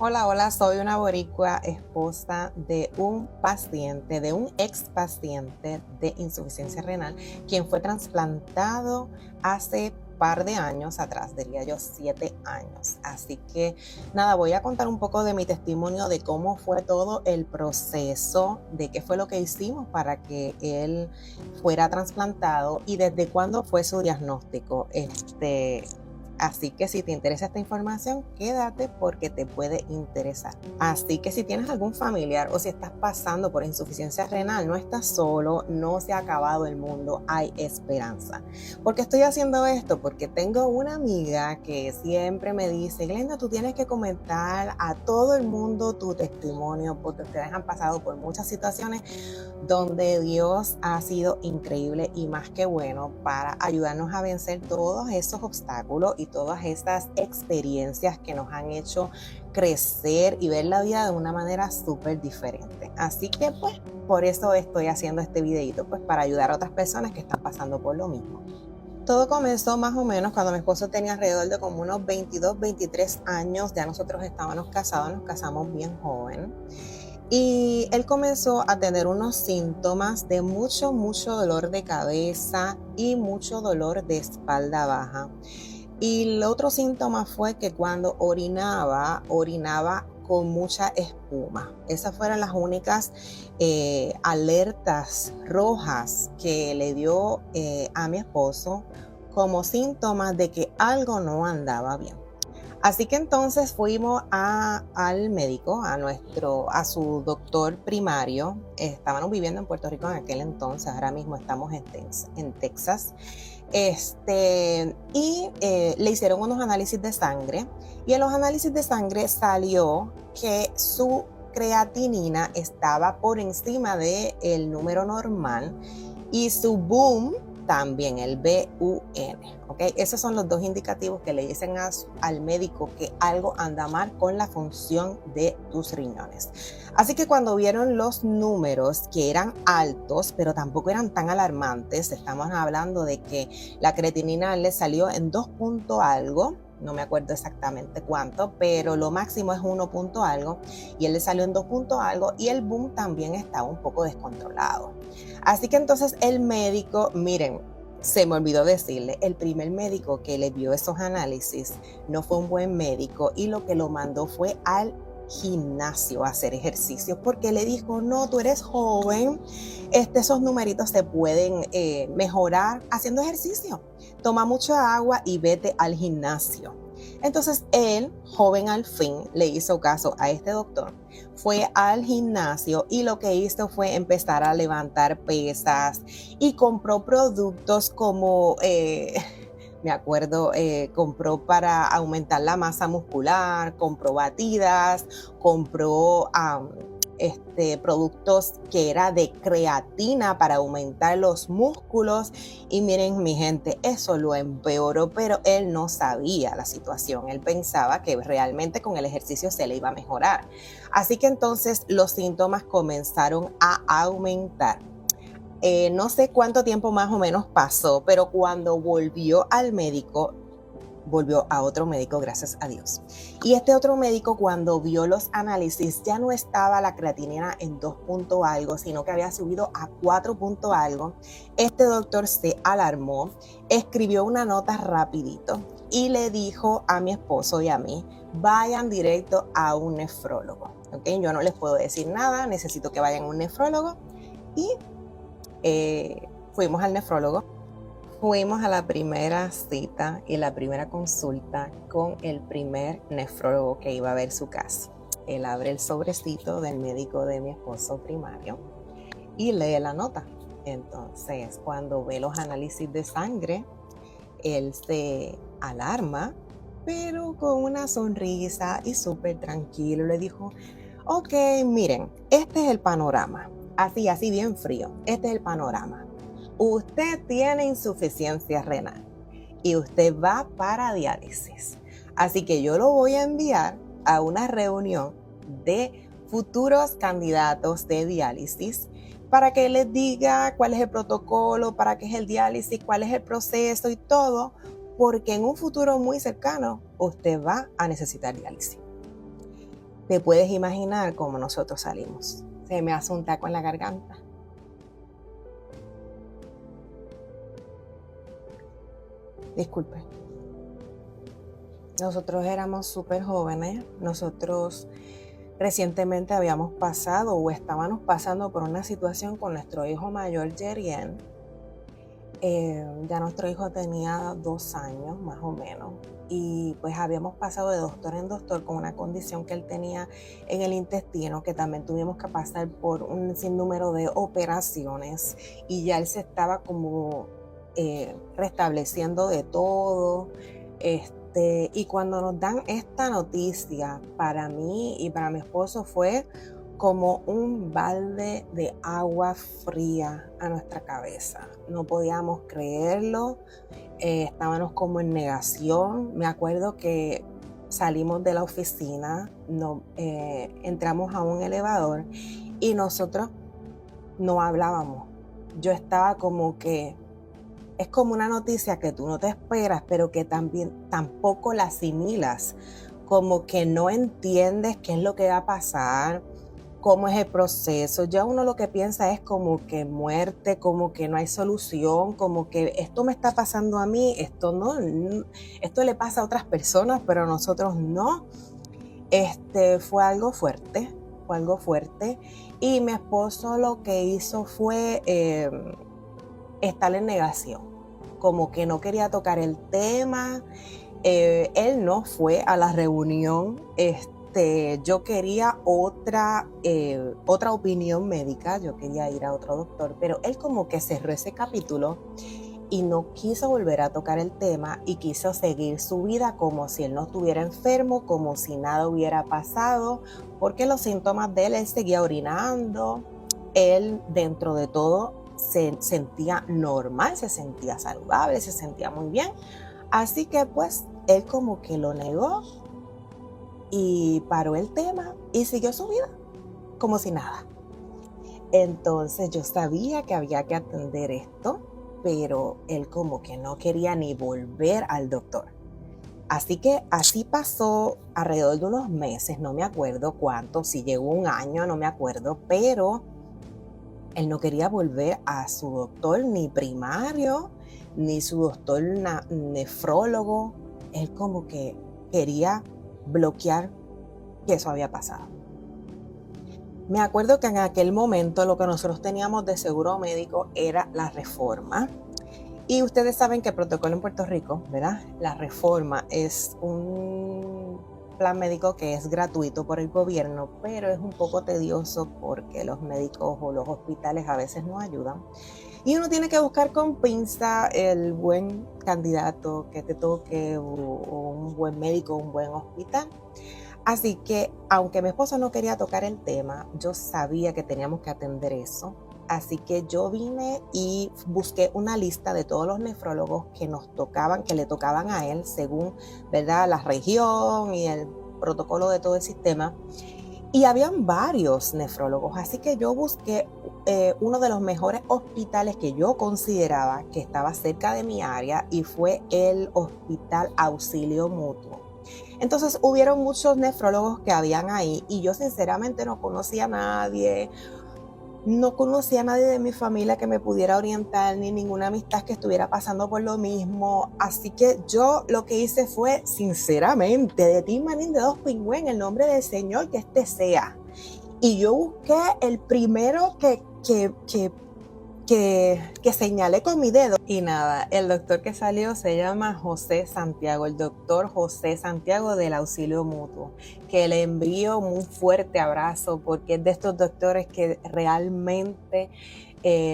Hola, hola, soy una boricua, esposa de un paciente, de un ex paciente de insuficiencia renal, quien fue trasplantado hace par de años atrás, diría yo 7 años. Así que nada, voy a contar un poco de mi testimonio de cómo fue todo el proceso, de qué fue lo que hicimos para que él fuera trasplantado y desde cuándo fue su diagnóstico. Así que si te interesa esta información, quédate porque te puede interesar. Así que si tienes algún familiar o si estás pasando por insuficiencia renal, no estás solo, no se ha acabado el mundo, hay esperanza. ¿Por qué estoy haciendo esto? Porque tengo una amiga que siempre me dice, Glenda, tú tienes que comentar a todo el mundo tu testimonio porque ustedes han pasado por muchas situaciones donde Dios ha sido increíble y más que bueno para ayudarnos a vencer todos esos obstáculos y todas estas experiencias que nos han hecho crecer y ver la vida de una manera súper diferente. Así que pues por eso estoy haciendo este videito, pues para ayudar a otras personas que están pasando por lo mismo. Todo comenzó más o menos cuando mi esposo tenía alrededor de como unos 22, 23 años. Ya nosotros estábamos casados, nos casamos bien joven. Y él comenzó a tener unos síntomas de mucho dolor de cabeza y mucho dolor de espalda baja. Y el otro síntoma fue que cuando orinaba con mucha espuma. Esas fueron las únicas alertas rojas que le dio a mi esposo como síntomas de que algo no andaba bien. Así que entonces fuimos al médico, a su doctor primario. Estábamos viviendo en Puerto Rico en aquel entonces, ahora mismo estamos en Texas. Le hicieron unos análisis de sangre y en los análisis de sangre salió que su creatinina estaba por encima del número normal y su BUN también, el BUN, ¿ok? Esos son los dos indicativos que le dicen al médico que algo anda mal con la función de tus riñones. Así que cuando vieron los números que eran altos, pero tampoco eran tan alarmantes, estamos hablando de que la creatinina le salió en 2 punto algo, no me acuerdo exactamente cuánto, pero lo máximo es 1 punto algo, y él le salió en 2 punto algo, y el BUN también estaba un poco descontrolado. Así que entonces el médico, miren, se me olvidó decirle, el primer médico que le vio esos análisis no fue un buen médico y lo que lo mandó fue al gimnasio a hacer ejercicio porque le dijo, no, tú eres joven, esos numeritos se pueden mejorar haciendo ejercicio. Toma mucha agua y vete al gimnasio. Entonces él, joven al fin, le hizo caso a este doctor, fue al gimnasio y lo que hizo fue empezar a levantar pesas y compró productos como, me acuerdo, compró para aumentar la masa muscular, compró batidas, compró productos que era de creatina para aumentar los músculos y miren mi gente, eso lo empeoró, pero él no sabía la situación, él pensaba que realmente con el ejercicio se le iba a mejorar. Así que entonces los síntomas comenzaron a aumentar. No sé cuánto tiempo más o menos pasó, pero cuando volvió al médico, volvió a otro médico, gracias a Dios. Y este otro médico, cuando vio los análisis, ya no estaba la creatinina en 2 punto algo, sino que había subido a 4 punto algo. Este doctor se alarmó, escribió una nota rapidito y le dijo a mi esposo y a mí, vayan directo a un nefrólogo. ¿Okay? Yo no les puedo decir nada, necesito que vayan a un nefrólogo. Y fuimos al nefrólogo. Fuimos a la primera cita y la primera consulta con el primer nefrólogo que iba a ver su caso. Él abre el sobrecito del médico de mi esposo primario y lee la nota. Entonces, cuando ve los análisis de sangre, él se alarma, pero con una sonrisa y súper tranquilo le dijo, ok, miren, este es el panorama. Así bien frío. Este es el panorama. Usted tiene insuficiencia renal y usted va para diálisis. Así que yo lo voy a enviar a una reunión de futuros candidatos de diálisis para que les diga cuál es el protocolo, para qué es el diálisis, cuál es el proceso y todo, porque en un futuro muy cercano usted va a necesitar diálisis. te puedes imaginar cómo nosotros salimos. Se me hace un taco en la garganta. Disculpe. Nosotros éramos súper jóvenes. Nosotros recientemente habíamos pasado o estábamos pasando por una situación con nuestro hijo mayor, Jerien. Ya nuestro hijo tenía 2 años más o menos y pues habíamos pasado de doctor en doctor con una condición que él tenía en el intestino, que también tuvimos que pasar por un sinnúmero de operaciones y ya él se estaba como restableciendo de todo. Y cuando nos dan esta noticia, para mí y para mi esposo fue como un balde de agua fría a nuestra cabeza. No podíamos creerlo, estábamos como en negación. Me acuerdo que salimos de la oficina, entramos a un elevador y nosotros no hablábamos. Yo estaba como que es como una noticia que tú no te esperas, pero que tampoco la asimilas, como que no entiendes qué es lo que va a pasar, cómo es el proceso. Ya uno lo que piensa es como que muerte, como que no hay solución, como que esto me está pasando a mí, esto no, esto le pasa a otras personas, pero a nosotros no. Fue algo fuerte, y mi esposo lo que hizo fue estar en negación, como que no quería tocar el tema. Él no fue a la reunión. Yo quería otra opinión médica, yo quería ir a otro doctor, pero él como que cerró ese capítulo y no quiso volver a tocar el tema y quiso seguir su vida como si él no estuviera enfermo, como si nada hubiera pasado, porque los síntomas de él seguía orinando, él dentro de todo se sentía normal, se sentía saludable, se sentía muy bien. Así que pues él como que lo negó y paró el tema y siguió su vida como si nada. Entonces yo sabía que había que atender esto, pero él como que no quería ni volver al doctor. Así que así pasó alrededor de unos meses, no me acuerdo cuánto, si llegó un año, no me acuerdo, pero él no quería volver a su doctor ni primario, ni su doctor nefrólogo. Él como que quería bloquear que eso había pasado. Me acuerdo que en aquel momento lo que nosotros teníamos de seguro médico era la reforma. Y ustedes saben que el protocolo en Puerto Rico, ¿verdad? La reforma es un plan médico que es gratuito por el gobierno, pero es un poco tedioso porque los médicos o los hospitales a veces no ayudan. Y uno tiene que buscar con pinza el buen candidato que te toque o un buen médico, un buen hospital. Así que, aunque mi esposo no quería tocar el tema, yo sabía que teníamos que atender eso. Así que yo vine y busqué una lista de todos los nefrólogos que le tocaban a él según, ¿verdad?, la región y el protocolo de todo el sistema. Y habían varios nefrólogos, así que yo busqué uno de los mejores hospitales que yo consideraba que estaba cerca de mi área y fue el Hospital Auxilio Mutuo. Entonces hubieron muchos nefrólogos que habían ahí y yo sinceramente no conocía a nadie de mi familia que me pudiera orientar, ni ninguna amistad que estuviera pasando por lo mismo. Así que yo lo que hice fue, sinceramente, de ti, manín, de dos pingües, en el nombre del Señor, que este sea. Y yo busqué el primero que señalé con mi dedo. Y nada, el doctor que salió se llama José Santiago, el doctor José Santiago del Auxilio Mutuo, que le envío un fuerte abrazo porque es de estos doctores que realmente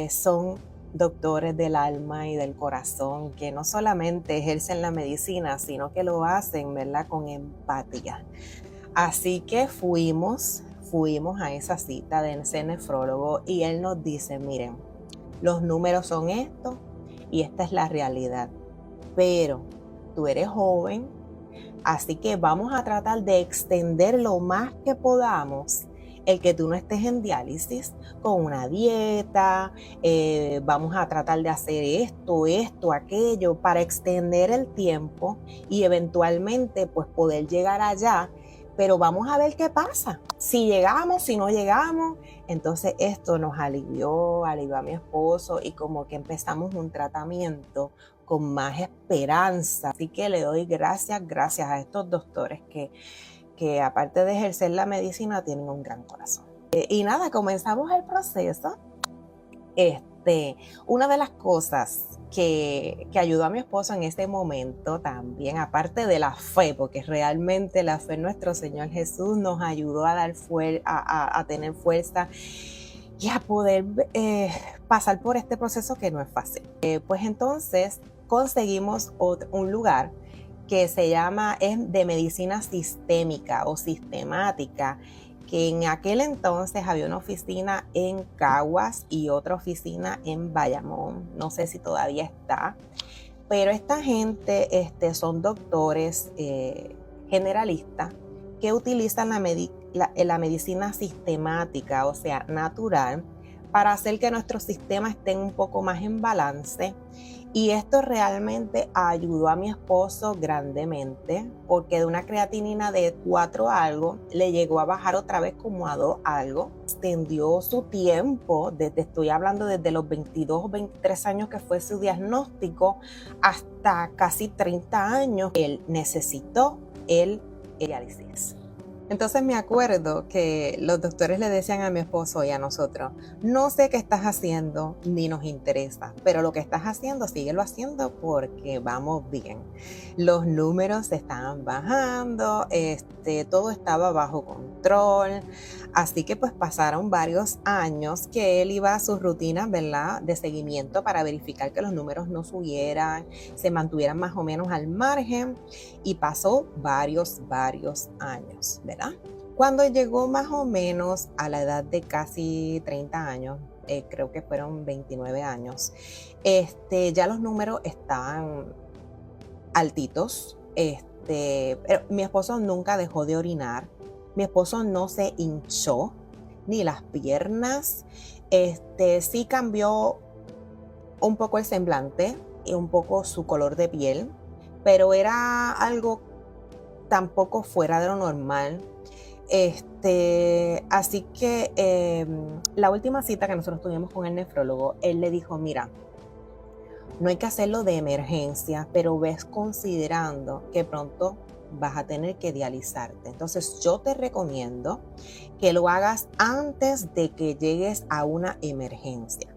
son doctores del alma y del corazón, que no solamente ejercen la medicina, sino que lo hacen, ¿verdad?, con empatía. Así que fuimos a esa cita de ese nefrólogo y él nos dice, miren, los números son estos y esta es la realidad, pero tú eres joven, así que vamos a tratar de extender lo más que podamos el que tú no estés en diálisis con una dieta, vamos a tratar de hacer esto, aquello, para extender el tiempo y eventualmente pues poder llegar allá pero vamos a ver qué pasa. Si llegamos, si no llegamos. Entonces esto nos alivió a mi esposo y como que empezamos un tratamiento con más esperanza. Así que le doy gracias a estos doctores que aparte de ejercer la medicina tienen un gran corazón. Y nada, comenzamos el proceso. Una de las cosas que ayudó a mi esposo en ese momento también, aparte de la fe, porque realmente la fe en nuestro Señor Jesús nos ayudó a a tener fuerza y a poder pasar por este proceso que no es fácil. Pues entonces conseguimos un lugar que es de medicina sistémica o sistemática, que en aquel entonces había una oficina en Caguas y otra oficina en Bayamón. No sé si todavía está, pero esta gente son doctores generalistas que utilizan la medicina sistemática, o sea, natural, para hacer que nuestro sistema esté un poco más en balance. Y esto realmente ayudó a mi esposo grandemente, porque de una creatinina de 4 algo le llegó a bajar otra vez como a 2 algo. Extendió su tiempo, estoy hablando desde los 22 o 23 años que fue su diagnóstico hasta casi 30 años. Él necesitó el diálisis. Entonces me acuerdo que los doctores le decían a mi esposo y a nosotros: no sé qué estás haciendo ni nos interesa, pero lo que estás haciendo, síguelo haciendo porque vamos bien. Los números se estaban bajando, todo estaba bajo control. Así que pues pasaron varios años que él iba a sus rutinas, ¿verdad?, de seguimiento para verificar que los números no subieran, se mantuvieran más o menos al margen, y pasó varios años, ¿verdad? Cuando llegó más o menos a la edad de casi 30 años, creo que fueron 29 años, ya los números estaban altitos, pero mi esposo nunca dejó de orinar, mi esposo no se hinchó, ni las piernas, sí cambió un poco el semblante y un poco su color de piel, pero era algo tampoco fuera de lo normal. Así que la última cita que nosotros tuvimos con el nefrólogo, él le dijo: mira, no hay que hacerlo de emergencia, pero ves considerando que pronto vas a tener que dializarte. Entonces yo te recomiendo que lo hagas antes de que llegues a una emergencia.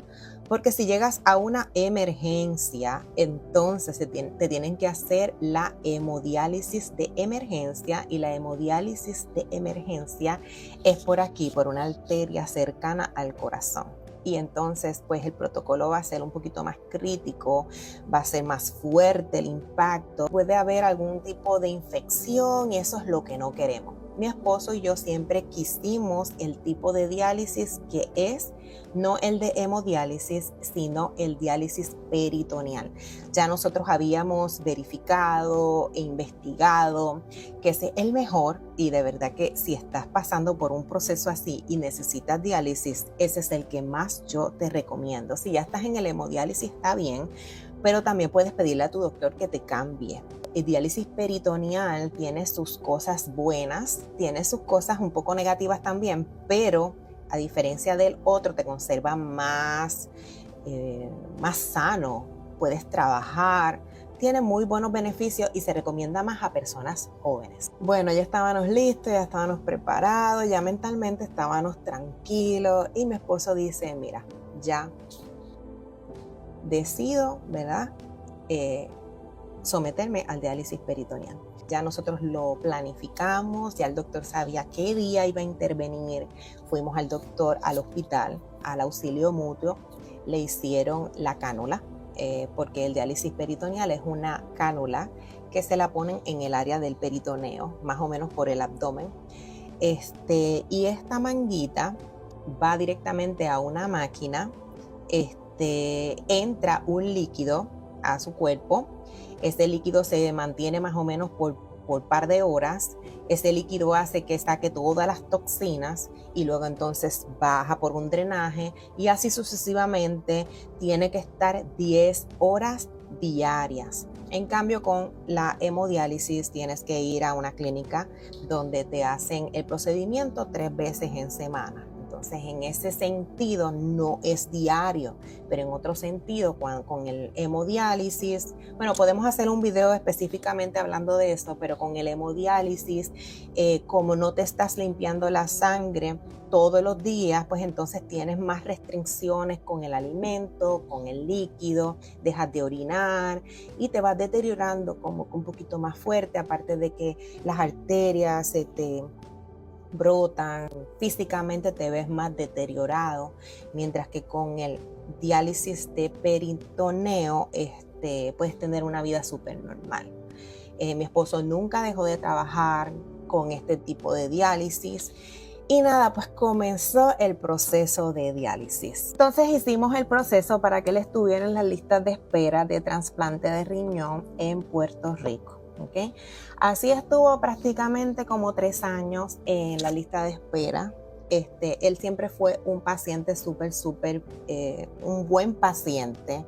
Porque si llegas a una emergencia, entonces te tienen que hacer la hemodiálisis de emergencia, y la hemodiálisis de emergencia es por aquí, por una arteria cercana al corazón. Y entonces pues el protocolo va a ser un poquito más crítico, va a ser más fuerte el impacto, puede haber algún tipo de infección y eso es lo que no queremos. Mi esposo y yo siempre quisimos el tipo de diálisis que es no el de hemodiálisis, sino el diálisis peritoneal. Ya nosotros habíamos verificado e investigado que ese es el mejor, y de verdad que si estás pasando por un proceso así y necesitas diálisis, ese es el que más yo te recomiendo. Si ya estás en el hemodiálisis está bien, pero también puedes pedirle a tu doctor que te cambie. El diálisis peritoneal tiene sus cosas buenas, tiene sus cosas un poco negativas también, pero a diferencia del otro te conserva más sano, puedes trabajar, tiene muy buenos beneficios y se recomienda más a personas jóvenes. Bueno, ya estábamos listos, ya estábamos preparados, ya mentalmente estábamos tranquilos, y mi esposo dice: mira, ya decido, ¿verdad?, someterme al diálisis peritoneal. Ya nosotros lo planificamos, ya el doctor sabía qué día iba a intervenir. Fuimos al doctor, al hospital, al auxilio mutuo, le hicieron la cánula, porque el diálisis peritoneal es una cánula que se la ponen en el área del peritoneo, más o menos por el abdomen. Y esta manguita va directamente a una máquina, entra un líquido a su cuerpo. Ese líquido se mantiene más o menos por par de horas. Ese líquido hace que saque todas las toxinas y luego entonces baja por un drenaje, y así sucesivamente. Tiene que estar 10 horas diarias. En cambio, con la hemodiálisis tienes que ir a una clínica donde te hacen el procedimiento 3 veces en semana. Entonces, en ese sentido no es diario, pero en otro sentido, con el hemodiálisis, bueno, podemos hacer un video específicamente hablando de esto, pero con el hemodiálisis, como no te estás limpiando la sangre todos los días, pues entonces tienes más restricciones con el alimento, con el líquido, dejas de orinar y te vas deteriorando como un poquito más fuerte, aparte de que las arterias se te brotan, físicamente te ves más deteriorado, mientras que con el diálisis de peritoneo puedes tener una vida súper normal. Mi esposo nunca dejó de trabajar con este tipo de diálisis. Y nada, pues comenzó el proceso de diálisis. Entonces hicimos el proceso para que él estuviera en la lista de espera de trasplante de riñón en Puerto Rico. ¿Okay? Así estuvo prácticamente como 3 años en la lista de espera. Él siempre fue un paciente súper, un buen paciente.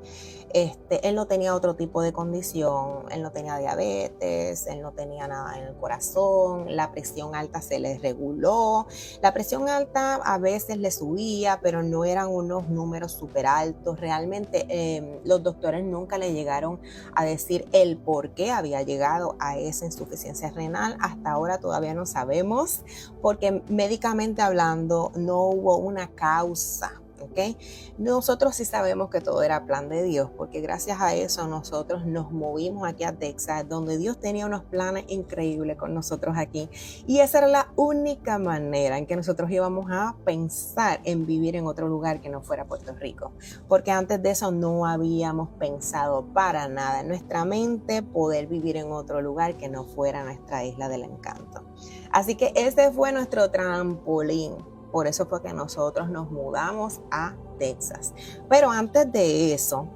Él no tenía otro tipo de condición, él no tenía diabetes, él no tenía nada en el corazón, la presión alta se le reguló. La presión alta a veces le subía, pero no eran unos números súper altos. Realmente los doctores nunca le llegaron a decir el por qué había llegado a esa insuficiencia renal. Hasta ahora todavía no sabemos, porque médicamente hablando no hubo una causa. ¿Okay? Nosotros sí sabemos que todo era plan de Dios, porque gracias a eso nosotros nos movimos aquí a Texas, donde Dios tenía unos planes increíbles con nosotros aquí, y esa era la única manera en que nosotros íbamos a pensar en vivir en otro lugar que no fuera Puerto Rico, porque antes de eso no habíamos pensado para nada en nuestra mente poder vivir en otro lugar que no fuera nuestra isla del encanto. Así que ese fue nuestro trampolín. Por eso fue que nosotros nos mudamos a Texas. Pero antes de eso,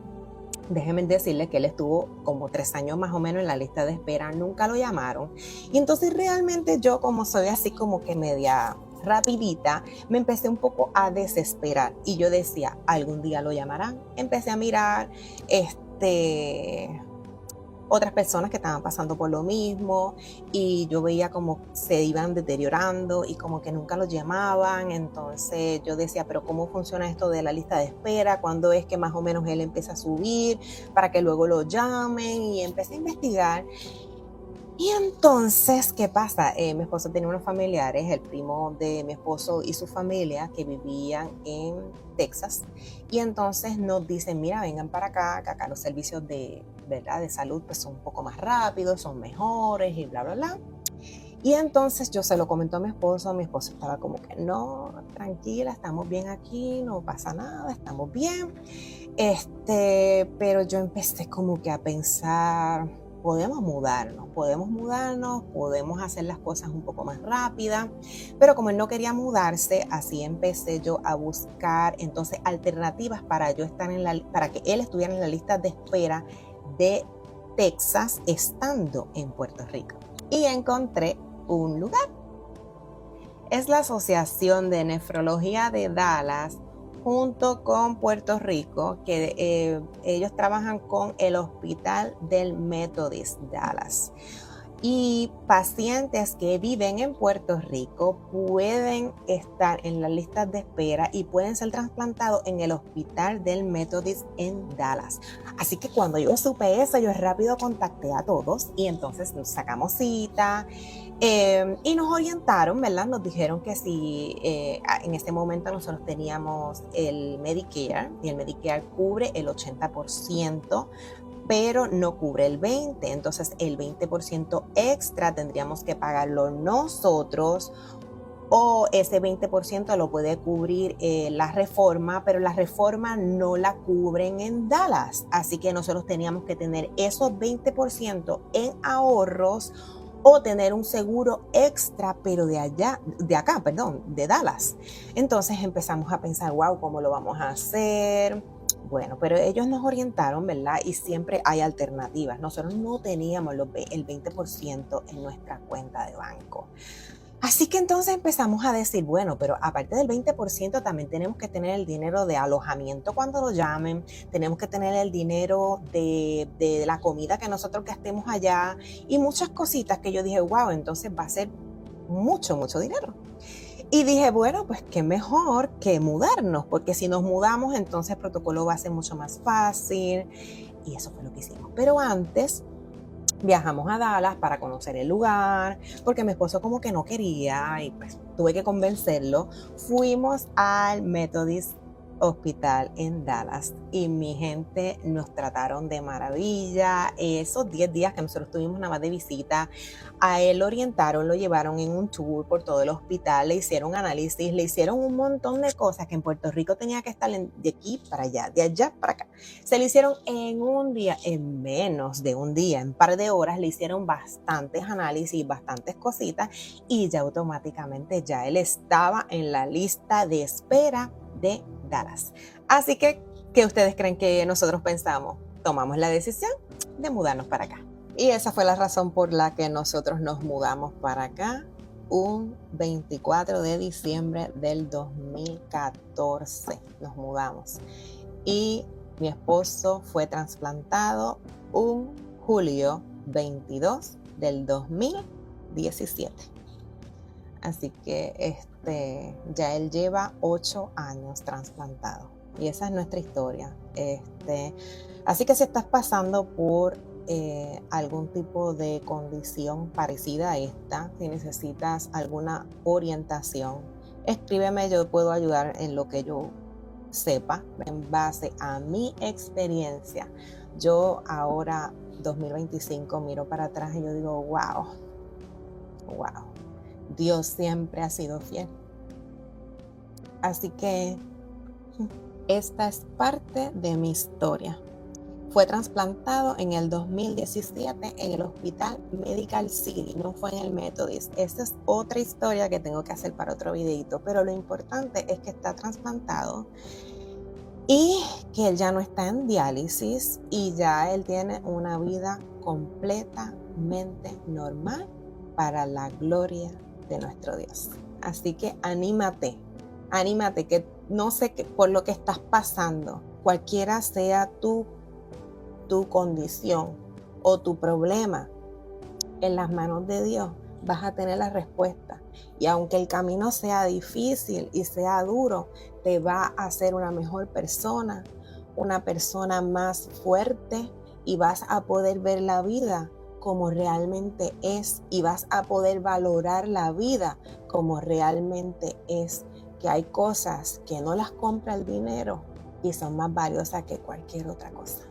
déjenme decirles que él estuvo como 3 años más o menos en la lista de espera, nunca lo llamaron. Y entonces realmente yo, como soy así como que media rapidita, me empecé un poco a desesperar. Y yo decía, algún día lo llamarán. Empecé a mirar otras personas que estaban pasando por lo mismo, y yo veía como se iban deteriorando y como que nunca los llamaban. Entonces yo decía, pero ¿cómo funciona esto de la lista de espera? ¿Cuándo es que más o menos él empieza a subir para que luego lo llamen? Y empecé a investigar. Y entonces, ¿qué pasa? Mi esposo tenía unos familiares, el primo de mi esposo y su familia, que vivían en Texas. Y entonces nos dicen, mira, vengan para acá, que acá los servicios de salud pues son un poco más rápidos, son mejores y bla, bla, bla. Y entonces yo se lo comentó a mi esposo estaba como que no, tranquila, estamos bien aquí, no pasa nada, estamos bien. Pero yo empecé como que a pensar, podemos mudarnos, podemos hacer las cosas un poco más rápidas. Pero como él no quería mudarse, así empecé yo a buscar entonces alternativas para para que él estuviera en la lista de espera de Texas estando en Puerto Rico. Y encontré un lugar. Es la Asociación de Nefrología de Dallas junto con Puerto Rico, que ellos trabajan con el Hospital del Methodist Dallas. Y pacientes que viven en Puerto Rico pueden estar en las listas de espera y pueden ser trasplantados en el Hospital del Methodist en Dallas. Así que cuando yo supe eso, yo rápido contacté a todos y entonces nos sacamos cita y nos orientaron, ¿verdad? Nos dijeron que si en este momento nosotros teníamos el Medicare, y el Medicare cubre el 80%, pero no cubre el 20%. Entonces el 20% extra tendríamos que pagarlo nosotros, o ese 20% lo puede cubrir la reforma, pero la reforma no la cubren en Dallas. Así que nosotros teníamos que tener esos 20% en ahorros o tener un seguro extra, pero de Dallas. Entonces empezamos a pensar, wow, ¿cómo lo vamos a hacer? Bueno, pero ellos nos orientaron, ¿verdad? Y siempre hay alternativas. Nosotros no teníamos el 20% en nuestra cuenta de banco. Así que entonces empezamos a decir, bueno, pero aparte del 20% también tenemos que tener el dinero de alojamiento cuando lo llamen, tenemos que tener el dinero de la comida que nosotros gastemos allá y muchas cositas que yo dije, wow, entonces va a ser mucho, mucho dinero. Y dije, bueno, pues qué mejor que mudarnos, porque si nos mudamos, entonces el protocolo va a ser mucho más fácil. Y eso fue lo que hicimos. Pero antes viajamos a Dallas para conocer el lugar, porque mi esposo como que no quería y pues tuve que convencerlo. Fuimos al Methodist Hospital en Dallas y mi gente nos trataron de maravilla. Esos 10 días que nosotros tuvimos nada más de visita, a él lo orientaron, lo llevaron en un tour por todo el hospital, le hicieron análisis, le hicieron un montón de cosas que en Puerto Rico tenía que estar de aquí para allá, de allá para acá. Se le hicieron en un día, en menos de un día, en un par de horas, le hicieron bastantes análisis, bastantes cositas y ya automáticamente ya él estaba en la lista de espera de Dallas. Así que, ¿qué ustedes creen que nosotros pensamos? Tomamos la decisión de mudarnos para acá. Y esa fue la razón por la que nosotros nos mudamos para acá un 24 de diciembre del 2014. Nos mudamos. Y mi esposo fue trasplantado un julio 22 del 2017. Así que ya él lleva 8 años trasplantado. Y esa es nuestra historia. Así que si estás pasando por algún tipo de condición parecida a esta, si necesitas alguna orientación, escríbeme, yo puedo ayudar en lo que yo sepa, en base a mi experiencia. Yo ahora, 2025, miro para atrás y yo digo, wow, Dios siempre ha sido fiel. Así que esta es parte de mi historia. Fue trasplantado en el 2017 en el Hospital Medical City, no fue en el Methodist. Esta es otra historia que tengo que hacer para otro videito, pero lo importante es que está trasplantado y que él ya no está en diálisis y ya él tiene una vida completamente normal para la gloria de nuestro Dios. Así que anímate, que no sé por lo que estás pasando, cualquiera sea tu condición o tu problema, en las manos de Dios vas a tener la respuesta. Y aunque el camino sea difícil y sea duro, te va a hacer una mejor persona, una persona más fuerte y vas a poder ver la vida como realmente es y vas a poder valorar la vida como realmente es. Que hay cosas que no las compra el dinero y son más valiosas que cualquier otra cosa.